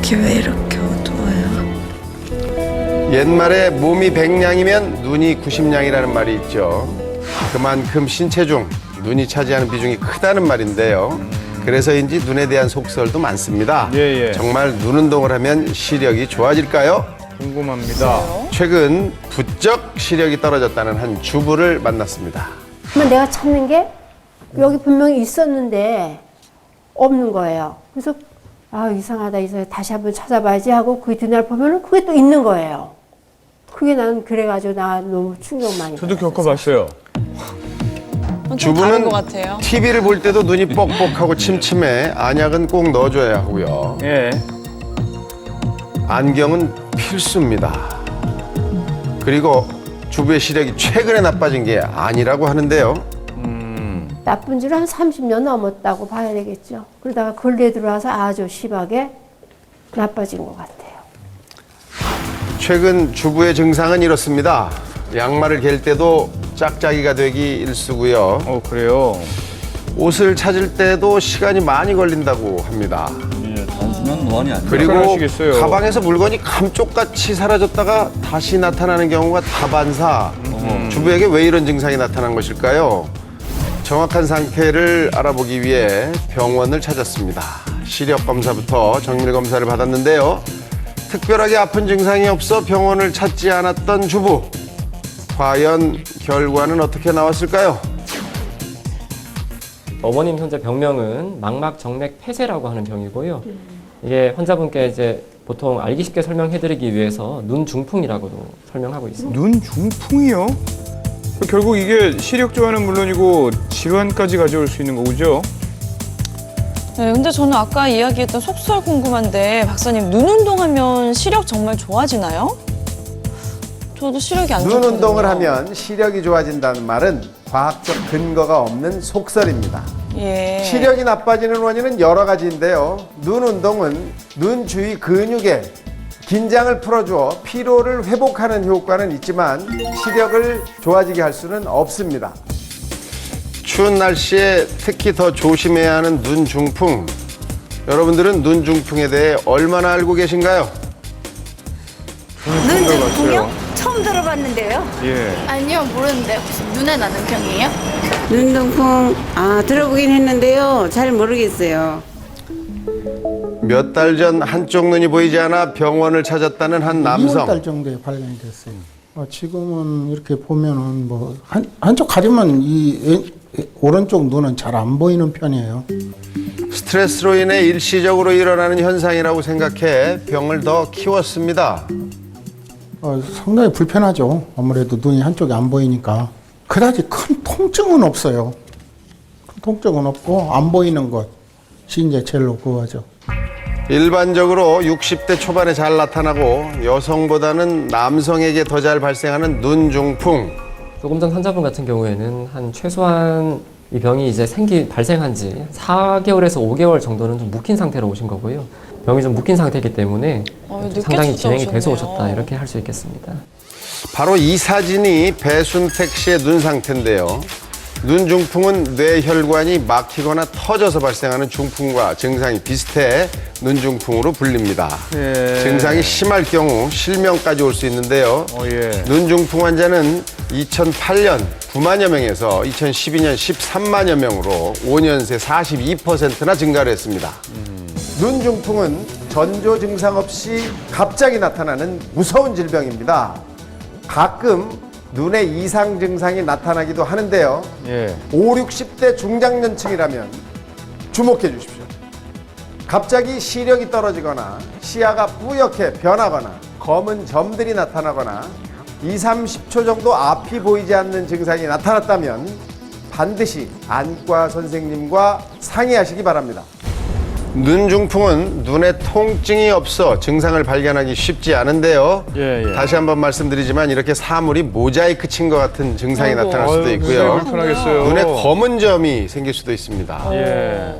여기 왜 이렇게 어두워요? 옛말에 몸이 100냥이면 눈이 90냥이라는 말이 있죠. 그만큼 신체 중 눈이 차지하는 비중이 크다는 말인데요. 그래서인지 눈에 대한 속설도 많습니다. 예. 정말 눈 운동을 하면 시력이 좋아질까요? 궁금합니다. 최근 부쩍 시력이 떨어졌다는 한 주부를 만났습니다. 그러면 내가 찾는 게 여기 분명히 있었는데 없는 거예요. 그래서 이상하다 다시 한번 찾아봐야지 하고 그 뒤날 보면은 그게 또 있는 거예요. 그게 나는 그래가지고 나 너무 충격 많이 저도 받았어요. 겪어봤어요. 좀 다른 주부는 것 같아요. TV를 볼 때도 눈이 뻑뻑하고 침침해 안약은 꼭 넣어줘야 하고요. 예. 안경은 필수입니다. 그리고 주부의 시력이 최근에 나빠진 게 아니라고 하는데요. 나쁜 지를 한 30년 넘었다고 봐야 되겠죠. 그러다가 근래에 들어와서 아주 심하게 나빠진 것 같아요. 최근 주부의 증상은 이렇습니다. 양말을 갤 때도 짝짝이가 되기 일쑤고요. 그래요? 옷을 찾을 때도 시간이 많이 걸린다고 합니다. 예, 단순한 노안이 아니라 그리고 불편하시겠어요. 가방에서 물건이 감쪽같이 사라졌다가 다시 나타나는 경우가 다반사. 주부에게 왜 이런 증상이 나타난 것일까요? 정확한 상태를 알아보기 위해 병원을 찾았습니다. 시력 검사부터 정밀 검사를 받았는데요. 특별하게 아픈 증상이 없어 병원을 찾지 않았던 주부. 과연 결과는 어떻게 나왔을까요? 어머님 현재 병명은 망막정맥 폐쇄라고 하는 병이고요. 이게 환자분께 이제 보통 알기 쉽게 설명해드리기 위해서 눈 중풍이라고도 설명하고 있습니다. 눈 중풍이요? 결국 이게 시력 저하는 물론이고 질환까지 가져올 수 있는 거죠? 네, 근데 저는 아까 이야기했던 속설 궁금한데 박사님 눈 운동하면 시력 정말 좋아지나요? 저도 시력이 안 눈 좋거든요. 운동을 하면 시력이 좋아진다는 말은 과학적 근거가 없는 속설입니다. 예. 시력이 나빠지는 원인은 여러 가지인데요. 눈 운동은 눈 주위 근육에 긴장을 풀어주어 피로를 회복하는 효과는 있지만 시력을 좋아지게 할 수는 없습니다. 추운 날씨에 특히 더 조심해야 하는 눈 중풍. 여러분들은 눈 중풍에 대해 얼마나 알고 계신가요? 눈 중풍이요? 처음 들어봤는데요. 예. 아니요, 모르는데 혹시 눈에 나는 병이에요? 눈동풍 들어보긴 했는데요. 잘 모르겠어요. 몇 달 전 한쪽 눈이 보이지 않아 병원을 찾았다는 한 남성. 2월 달 정도에 발견이 됐어요. 지금은 이렇게 보면은 한쪽 가리면 오른쪽 눈은 잘 안 보이는 편이에요. 스트레스로 인해 일시적으로 일어나는 현상이라고 생각해 병을 더 키웠습니다. 상당히 불편하죠. 아무래도 눈이 한쪽이 안 보이니까. 그다지 큰 통증은 없어요. 큰 통증은 없고 안 보이는 것이 이제 제일로 그거죠. 일반적으로 60대 초반에 잘 나타나고 여성보다는 남성에게 더 잘 발생하는 눈 중풍. 조금 전 환자분 같은 경우에는 한 최소한 이 병이 이제 발생한 지 4개월에서 5개월 정도는 좀 묵힌 상태로 오신 거고요. 병이 좀 묵힌 상태이기 때문에 늦게 상당히 진행이 돼서 찾아오셨네요. 오셨다 이렇게 할 수 있겠습니다. 바로 이 사진이 배순택 씨의 눈 상태인데요. 눈 중풍은 뇌혈관이 막히거나 터져서 발생하는 중풍과 증상이 비슷해 눈 중풍으로 불립니다. 예. 증상이 심할 경우 실명까지 올 수 있는데요. 예. 눈 중풍 환자는 2008년 9만여 명에서 2012년 13만여 명으로 5년 새 42%나 증가를 했습니다. 눈 중풍은 전조 증상 없이 갑자기 나타나는 무서운 질병입니다. 가끔 눈에 이상 증상이 나타나기도 하는데요. 예. 5, 60대 중장년층이라면 주목해 주십시오. 갑자기 시력이 떨어지거나 시야가 뿌옇게 변하거나 검은 점들이 나타나거나 2, 30초 정도 앞이 보이지 않는 증상이 나타났다면 반드시 안과 선생님과 상의하시기 바랍니다. 눈 중풍은 눈에 통증이 없어 증상을 발견하기 쉽지 않은데요. 예. 다시 한번 말씀드리지만 이렇게 사물이 모자이크 친 것 같은 증상이 나타날 수도 굉장히 있고요. 불편하겠어요. 눈에 검은 점이 생길 수도 있습니다. 예.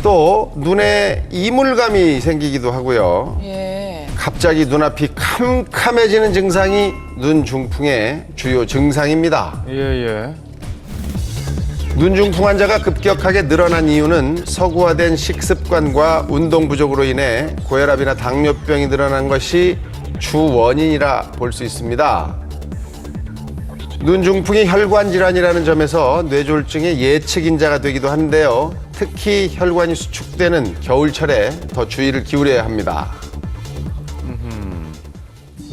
또 눈에 이물감이 생기기도 하고요. 예. 갑자기 눈앞이 캄캄해지는 증상이 눈 중풍의 주요 증상입니다. 예. 눈중풍 환자가 급격하게 늘어난 이유는 서구화된 식습관과 운동 부족으로 인해 고혈압이나 당뇨병이 늘어난 것이 주 원인이라 볼 수 있습니다. 눈중풍이 혈관 질환이라는 점에서 뇌졸중의 예측 인자가 되기도 한데요. 특히 혈관이 수축되는 겨울철에 더 주의를 기울여야 합니다.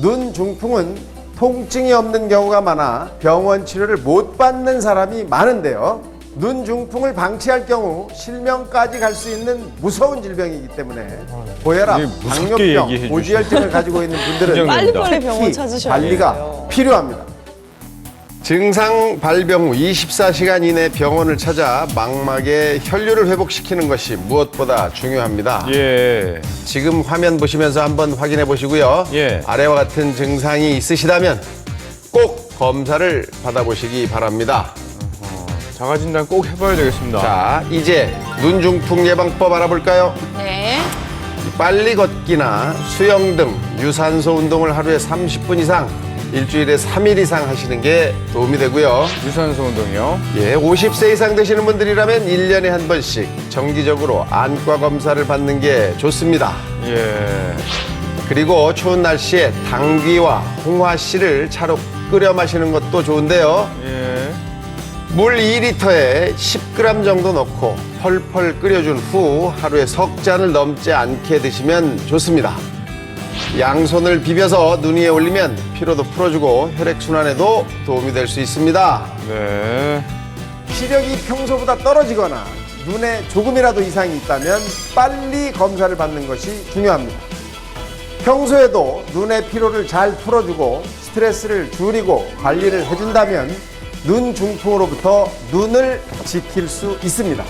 눈중풍은 통증이 없는 경우가 많아 병원 치료를 못 받는 사람이 많은데요. 눈중풍을 방치할 경우 실명까지 갈 수 있는 무서운 질병이기 때문에 고혈압, 이게 무섭게 당뇨병, 얘기해 고지혈증을 가지고 있는 분들은 빨리빨리 병원 특히 찾으셔야 관리가 돼요. 필요합니다. 증상 발병 후 24시간 이내 병원을 찾아 망막의 혈류를 회복시키는 것이 무엇보다 중요합니다. 예. 지금 화면 보시면서 한번 확인해 보시고요. 예. 아래와 같은 증상이 있으시다면 꼭 검사를 받아보시기 바랍니다. 자가진단 꼭 해봐야 되겠습니다. 자, 이제 눈중풍 예방법 알아볼까요? 네. 빨리 걷기나 수영 등 유산소 운동을 하루에 30분 이상, 일주일에 3일 이상 하시는 게 도움이 되고요. 유산소 운동이요. 예, 50세 이상 되시는 분들이라면 1년에 한 번씩 정기적으로 안과 검사를 받는 게 좋습니다. 예. 그리고 추운 날씨에 당귀와 홍화씨를 차로 끓여 마시는 것도 좋은데요. 예. 물 2리터에 10g 정도 넣고 펄펄 끓여준 후 하루에 석 잔을 넘지 않게 드시면 좋습니다. 양손을 비벼서 눈 위에 올리면 피로도 풀어주고 혈액순환에도 도움이 될 수 있습니다. 네. 시력이 평소보다 떨어지거나 눈에 조금이라도 이상이 있다면 빨리 검사를 받는 것이 중요합니다. 평소에도 눈의 피로를 잘 풀어주고 스트레스를 줄이고 관리를 해준다면 눈 중풍으로부터 눈을 지킬 수 있습니다.